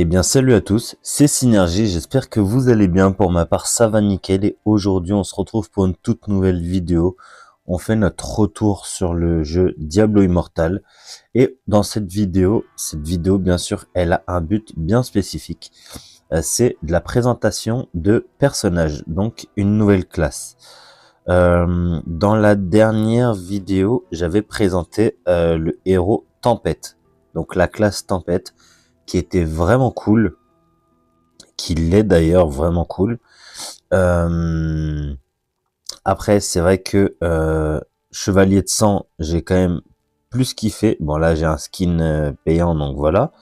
Eh bien salut à tous, c'est Synergie, j'espère que vous allez bien. Pour ma part ça va nickel et aujourd'hui on se retrouve pour une toute nouvelle vidéo. On fait notre retour sur le jeu Diablo Immortal et dans cette vidéo bien sûr elle a un but bien spécifique. C'est de la présentation de personnages, donc une nouvelle classe. Dans la dernière vidéo j'avais présenté le héros Tempête, donc la classe Tempête, qui était vraiment cool, qui l'est d'ailleurs vraiment cool. Après, c'est vrai que Chevalier de Sang, j'ai quand même plus kiffé. Bon, là, j'ai un skin payant, donc voilà.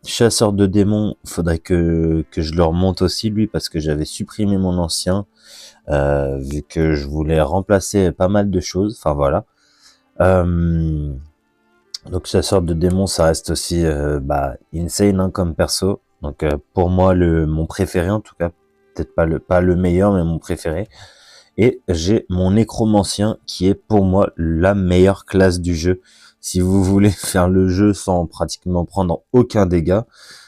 Chasseur de démons, faudrait que je le remonte aussi, lui, parce que j'avais supprimé mon ancien, vu que je voulais remplacer pas mal de choses. Enfin, voilà. Donc chasseur de démons, ça reste aussi insane hein, comme perso. Donc pour moi mon préféré en tout cas, peut-être pas le meilleur mais mon préféré. Et j'ai mon nécromancien qui est pour moi la meilleure classe du jeu. Si vous voulez faire le jeu sans pratiquement prendre aucun dégât,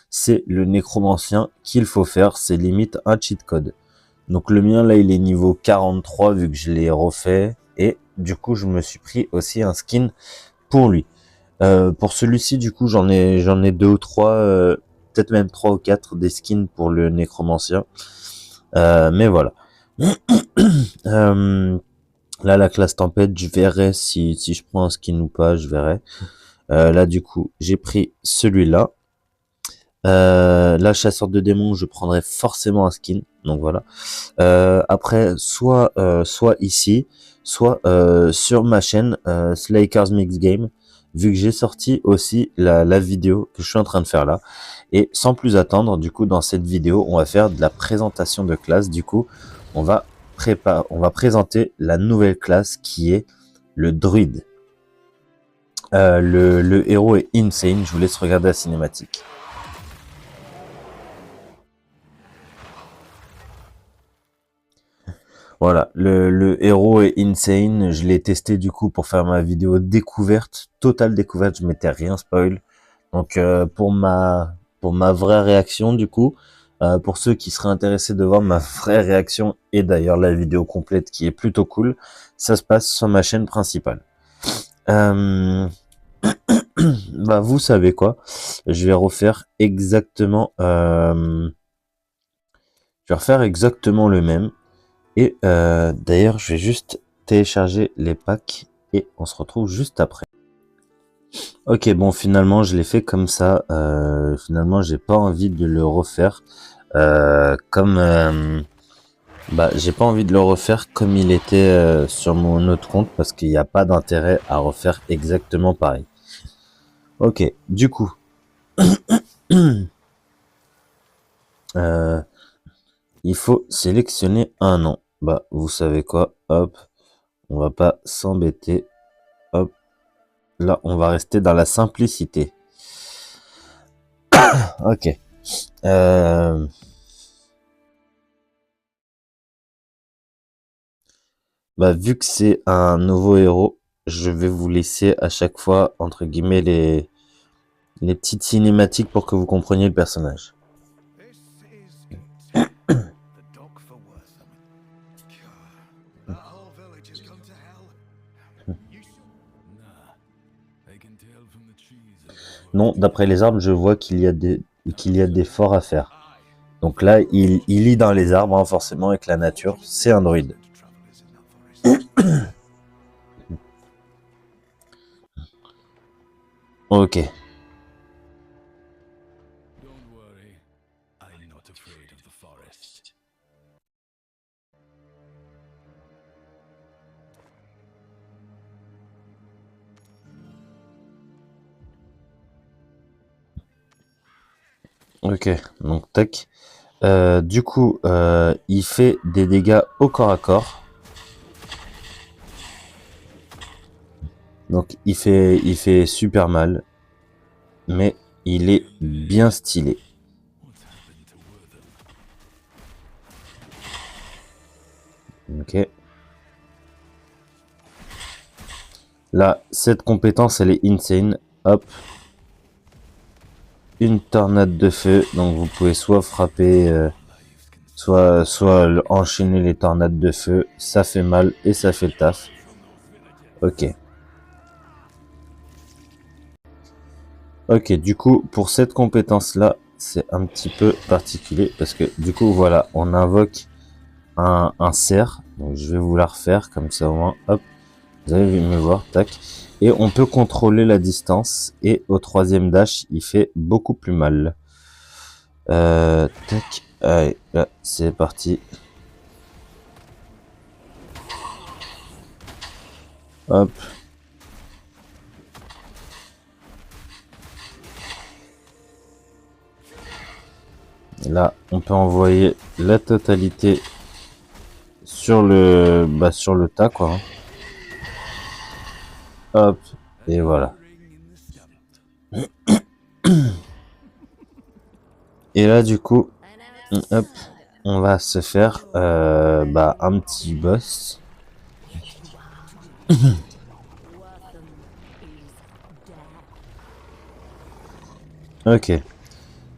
c'est le nécromancien qu'il faut faire, c'est limite un cheat code. Donc le mien là il est niveau 43 vu que je l'ai refait et du coup je me suis pris aussi un skin pour lui. Pour celui-ci, du coup, j'en ai deux ou trois, peut-être même trois ou quatre des skins pour le nécromancien. Mais voilà. Là, la classe tempête, je verrai si je prends un skin ou pas, je verrai. Là, du coup, j'ai pris celui-là. Là, chasseur de démons, je prendrai forcément un skin. Donc voilà. Après, soit ici, soit sur ma chaîne Slakers Mix Game, vu que j'ai sorti aussi la vidéo que je suis en train de faire là. Et sans plus attendre, du coup, dans cette vidéo, on va faire de la présentation de classe. Du coup, on va présenter la nouvelle classe qui est le druide. Le héros est insane. Je vous laisse regarder la cinématique. Voilà, le héros est insane. Je l'ai testé du coup pour faire ma vidéo découverte, totale découverte. Je m'étais rien spoil. Donc pour ma vraie réaction du coup, pour ceux qui seraient intéressés de voir ma vraie réaction et d'ailleurs la vidéo complète qui est plutôt cool, ça se passe sur ma chaîne principale. Bah vous savez quoi, je vais refaire exactement, je vais refaire exactement le même. Et d'ailleurs, je vais juste télécharger les packs et on se retrouve juste après. Ok, bon, finalement, je l'ai fait comme ça. Finalement, j'ai pas envie de le refaire j'ai pas envie de le refaire comme il était sur mon autre compte parce qu'il n'y a pas d'intérêt à refaire exactement pareil. Ok, du coup, il faut sélectionner un nom. Bah, vous savez quoi? Hop, on va pas s'embêter. Hop. Là, on va rester dans la simplicité. Ok. Vu que c'est un nouveau héros, je vais vous laisser à chaque fois, entre guillemets, les petites cinématiques pour que vous compreniez le personnage. Non, d'après les arbres, je vois qu'il y a des forts à faire. Donc là, il lit dans les arbres, hein, forcément, avec la nature. C'est un druide. Ok. Ok, donc tac. Du coup, il fait des dégâts au corps à corps. Donc il fait super mal, mais il est bien stylé. Ok. Là, cette compétence, elle est insane. Hop. une tornade de feu. Donc vous pouvez soit frapper, soit enchaîner les tornades de feu. Ça fait mal et ça fait le taf. Ok. Ok, du coup, pour cette compétence-là, c'est un petit peu particulier parce que du coup, voilà, on invoque un cerf. Donc je vais vous la refaire comme ça au moins. Hop, vous allez me voir, tac. Et on peut contrôler la distance. Et au troisième dash, il fait beaucoup plus mal. Tac. Allez, là, c'est parti. Hop. Là, on peut envoyer la totalité sur le tas, quoi. Hop. Et voilà. Et là, du coup, hop, on va se faire un petit boss. Ok.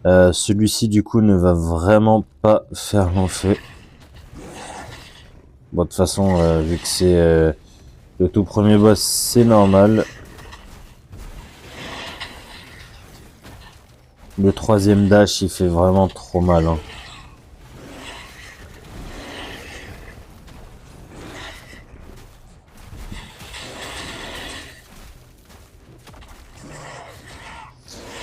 Celui-ci, du coup, ne va vraiment pas faire long feu. Bon, de toute façon, vu que c'est le tout premier boss, c'est normal. Le troisième dash, il fait vraiment trop mal. Hein.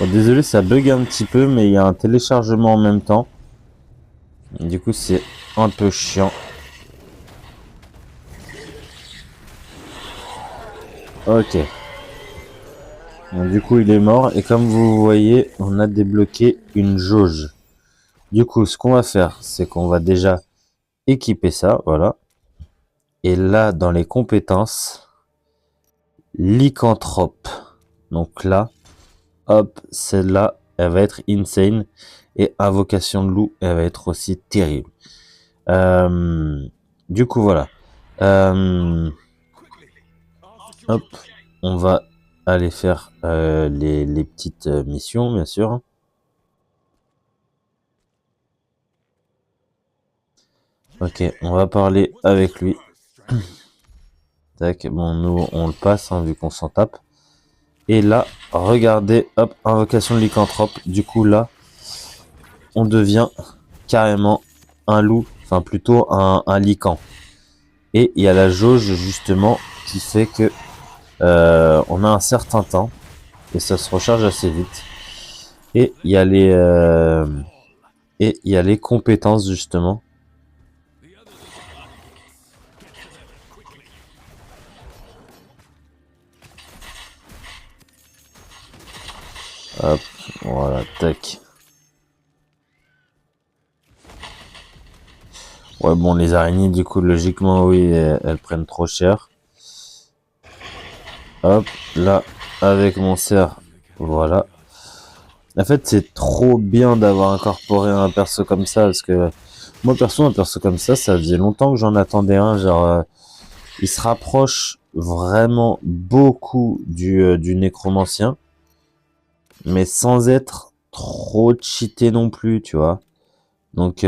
Bon, désolé, ça bug un petit peu, mais il y a un téléchargement en même temps. Du coup, c'est un peu chiant. Ok. Donc, du coup, il est mort. Et comme vous voyez, on a débloqué une jauge. Du coup, ce qu'on va faire, c'est qu'on va déjà équiper ça. Voilà. Et là, dans les compétences, lycanthrope. Donc là, hop, celle-là, elle va être insane. Et invocation de loup, elle va être aussi terrible. Du coup, voilà. Hop, on va aller faire les petites missions, bien sûr. Ok, on va parler avec lui. Tac, bon, nous, on le passe, hein, vu qu'on s'en tape. Et là, regardez, hop, invocation de lycanthrope. Du coup, là, on devient carrément un loup, enfin plutôt un lycan. Et il y a la jauge, justement, qui fait que on a un certain temps. Et ça se recharge assez vite. Et il y a les compétences, justement. Hop, voilà, tac. Ouais, bon, les araignées, du coup, logiquement, oui, elles prennent trop cher. Hop, là, avec mon cerf, voilà. En fait, c'est trop bien d'avoir incorporé un perso comme ça, parce que moi, perso, un perso comme ça faisait longtemps que j'en attendais un, genre, il se rapproche vraiment beaucoup du nécromancien, mais sans être trop cheaté non plus, tu vois. Donc,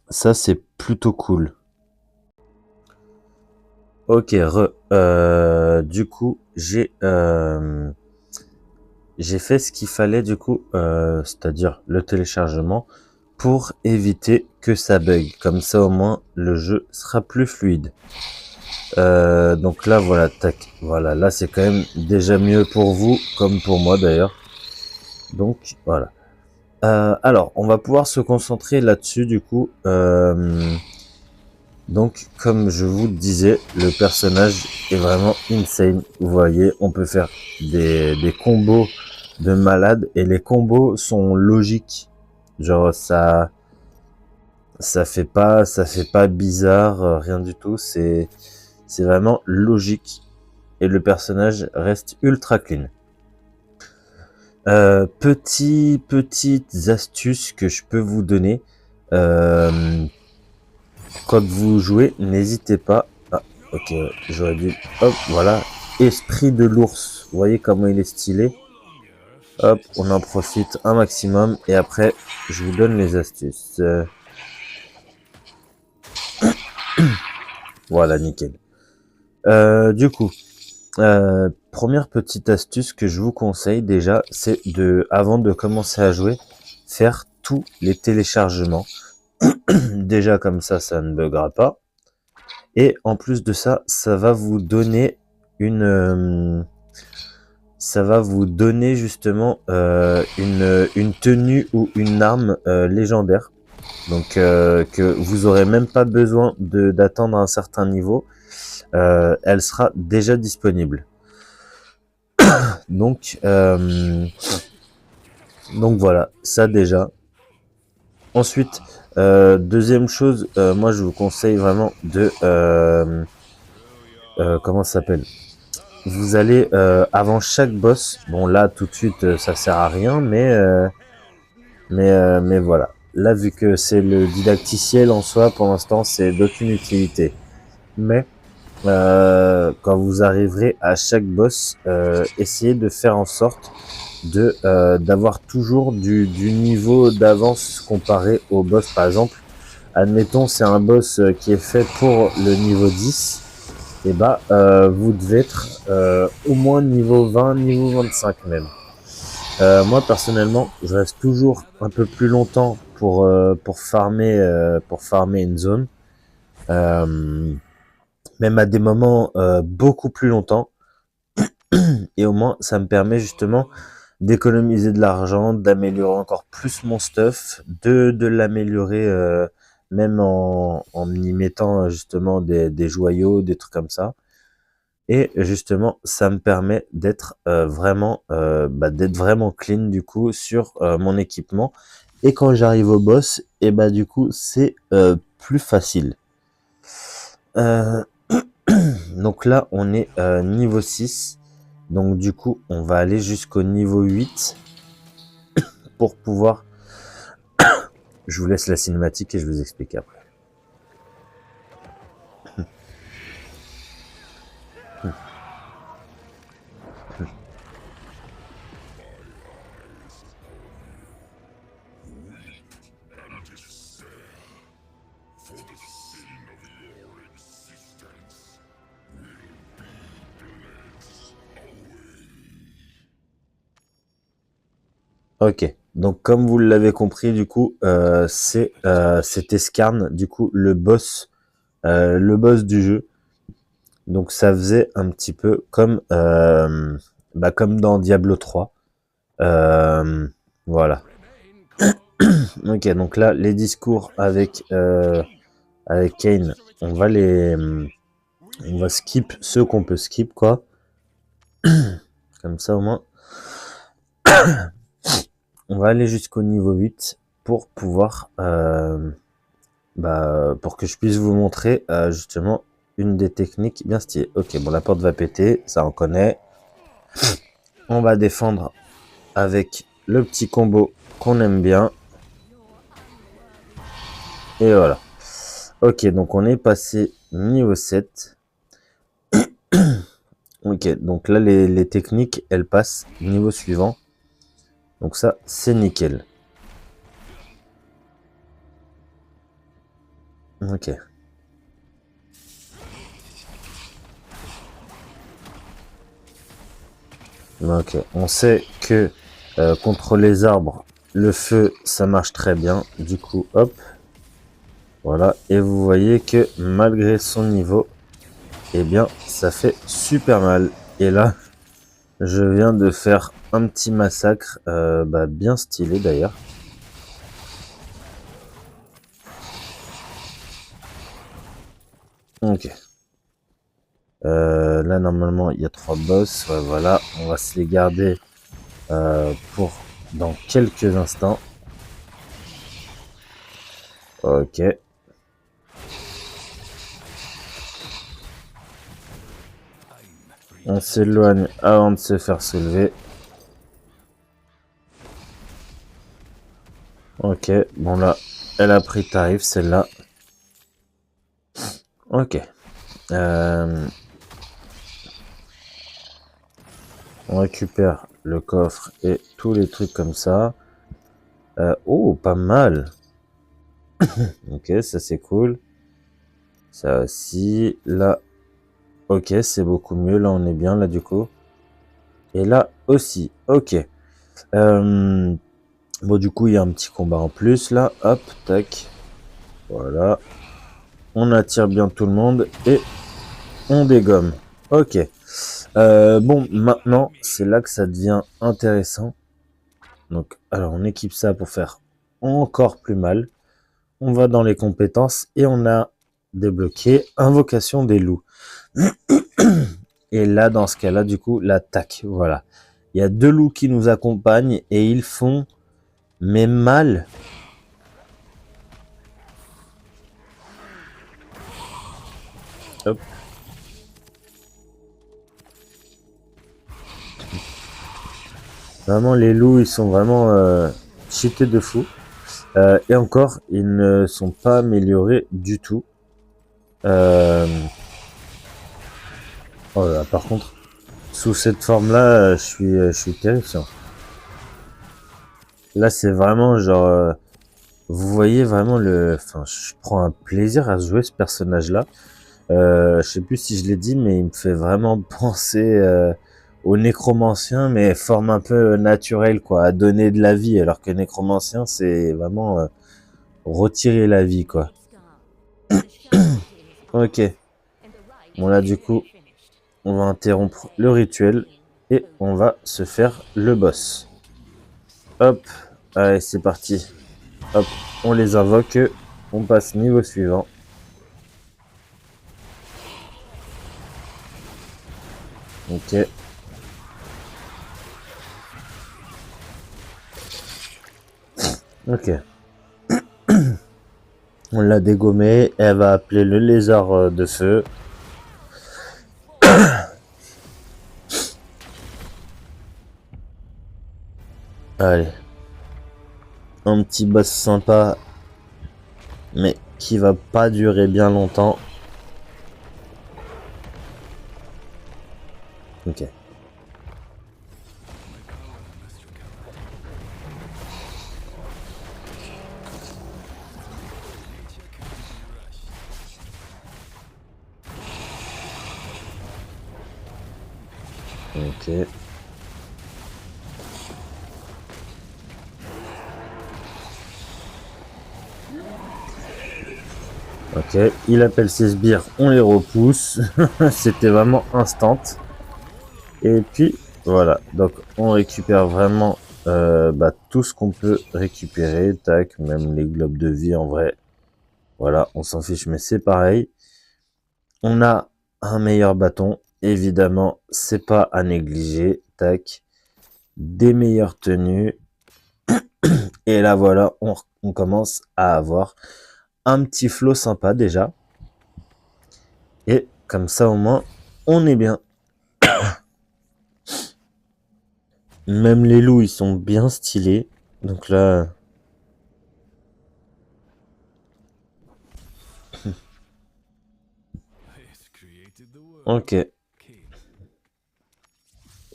ça, c'est plutôt cool. Ok, du coup, j'ai fait ce qu'il fallait, du coup, c'est-à-dire le téléchargement, pour éviter que ça bug. Comme ça, au moins, le jeu sera plus fluide. Donc là, voilà, tac. Voilà, là, c'est quand même déjà mieux pour vous, comme pour moi, d'ailleurs. Donc, voilà. Alors, on va pouvoir se concentrer là-dessus, du coup. Donc, comme je vous le disais, le personnage est vraiment insane. Vous voyez, on peut faire des combos de malade et les combos sont logiques. Genre, ça fait pas bizarre, rien du tout. C'est vraiment logique et le personnage reste ultra clean. Petites astuces que je peux vous donner. Quand vous jouez, n'hésitez pas. Ah, ok, j'aurais dû. Hop, voilà. Esprit de l'ours. Vous voyez comment il est stylé. Hop, on en profite un maximum et après, je vous donne les astuces. Voilà, nickel. Du coup, première petite astuce que je vous conseille déjà, c'est de, avant de commencer à jouer, faire tous les téléchargements. Déjà comme ça ne buggera pas. Et en plus de ça, ça va vous donner ça va vous donner justement une tenue ou une arme légendaire. Donc que vous aurez même pas besoin d'attendre un certain niveau. Elle sera déjà disponible. Donc voilà, ça déjà. Ensuite, deuxième chose, moi je vous conseille vraiment de comment ça s'appelle? Vous allez avant chaque boss. Bon là tout de suite ça sert à rien, mais voilà. Là vu que c'est le didacticiel en soi, pour l'instant c'est d'aucune utilité. Mais quand vous arriverez à chaque boss, essayez de faire en sorte de d'avoir toujours du niveau d'avance comparé au boss. Par exemple, admettons c'est un boss qui est fait pour le niveau 10, et bah vous devez être au moins niveau 20, niveau 25 même. Moi personnellement, je reste toujours un peu plus longtemps pour farmer une zone. Même à des moments beaucoup plus longtemps. Et au moins, ça me permet justement d'économiser de l'argent, d'améliorer encore plus mon stuff, de l'améliorer même en y mettant justement des joyaux, des trucs comme ça. Et justement, ça me permet d'être d'être vraiment clean du coup sur mon équipement. Et quand j'arrive au boss, et bah du coup, c'est plus facile. Donc là, on est niveau 6. Donc du coup, on va aller jusqu'au niveau 8 pour pouvoir... Je vous laisse la cinématique et je vous explique après. Ok, donc comme vous l'avez compris, du coup, c'était Skarn, du coup, le boss du jeu. Donc ça faisait un petit peu comme dans Diablo 3. Voilà. Ok, donc là, les discours avec Kane, on va skip ceux qu'on peut skip, quoi. Comme ça, au moins. On va aller jusqu'au niveau 8 pour pouvoir... pour que je puisse vous montrer justement une des techniques bien stylées. Ok, bon, la porte va péter, ça on connaît. On va défendre avec le petit combo qu'on aime bien. Et voilà. Ok, donc on est passé niveau 7. Ok, donc là les techniques, elles passent niveau suivant. Donc ça, c'est nickel. Ok. Ok, on sait que contre les arbres, le feu, ça marche très bien. Du coup, hop. Voilà, et vous voyez que malgré son niveau, eh bien, ça fait super mal. Et là, je viens de faire un petit massacre, bien stylé d'ailleurs. Ok. Là, normalement, il y a 3 boss. Ouais, voilà, on va se les garder pour dans quelques instants. Ok. On s'éloigne avant de se faire soulever. Ok, bon là, elle a pris tarif celle-là. Ok. On récupère le coffre et tous les trucs comme ça. Oh, pas mal. Ok, ça c'est cool. Ça aussi. Là, ok, c'est beaucoup mieux. Là, on est bien, là, du coup. Et là aussi. Ok. Bon, du coup, il y a un petit combat en plus, là. Hop, tac. Voilà. On attire bien tout le monde et on dégomme. Ok. Bon, maintenant, c'est là que ça devient intéressant. Donc, alors, on équipe ça pour faire encore plus mal. On va dans les compétences et on a débloqué Invocation des loups. Et là, dans ce cas-là, du coup, l'attaque. Voilà. Il y a 2 loups qui nous accompagnent et ils font mais mal. Hop. Vraiment, les loups, ils sont vraiment cheatés de fou. Et encore, ils ne sont pas améliorés du tout. Oh là, par contre, sous cette forme-là, je suis terrifiant. Là, c'est vraiment genre... vous voyez vraiment le... Enfin, je prends un plaisir à jouer ce personnage-là. Je sais plus si je l'ai dit, mais il me fait vraiment penser au nécromancien, mais forme un peu naturelle, quoi, à donner de la vie, alors que nécromancien, c'est vraiment retirer la vie, quoi. Ok. Bon là, du coup, on va interrompre le rituel et on va se faire le boss. Hop, allez, c'est parti. Hop, on les invoque, on passe niveau suivant. Ok. Ok. On l'a dégommé, elle va appeler le lézard de feu. Allez. Un petit boss sympa, mais qui va pas durer bien longtemps. Ok. Ok. Ok, il appelle ses sbires, on les repousse. C'était vraiment instant. Et puis, voilà. Donc, on récupère vraiment tout ce qu'on peut récupérer. Tac, même les globes de vie en vrai. Voilà, on s'en fiche, mais c'est pareil. On a un meilleur bâton. Évidemment, c'est pas à négliger. Tac. Des meilleures tenues. Et là, voilà, on commence à avoir un petit flow sympa déjà. Et comme ça, au moins, on est bien. Même les loups, ils sont bien stylés. Donc là... Ok.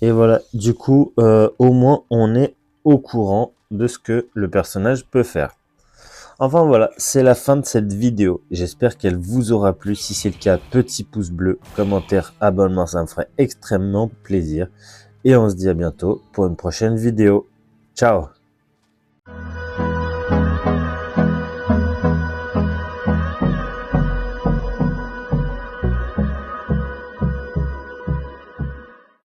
Et voilà, du coup, au moins, on est au courant de ce que le personnage peut faire. Enfin voilà, c'est la fin de cette vidéo. J'espère qu'elle vous aura plu. Si c'est le cas, petit pouce bleu, commentaire, abonnement, ça me ferait extrêmement plaisir. Et on se dit à bientôt pour une prochaine vidéo. Ciao!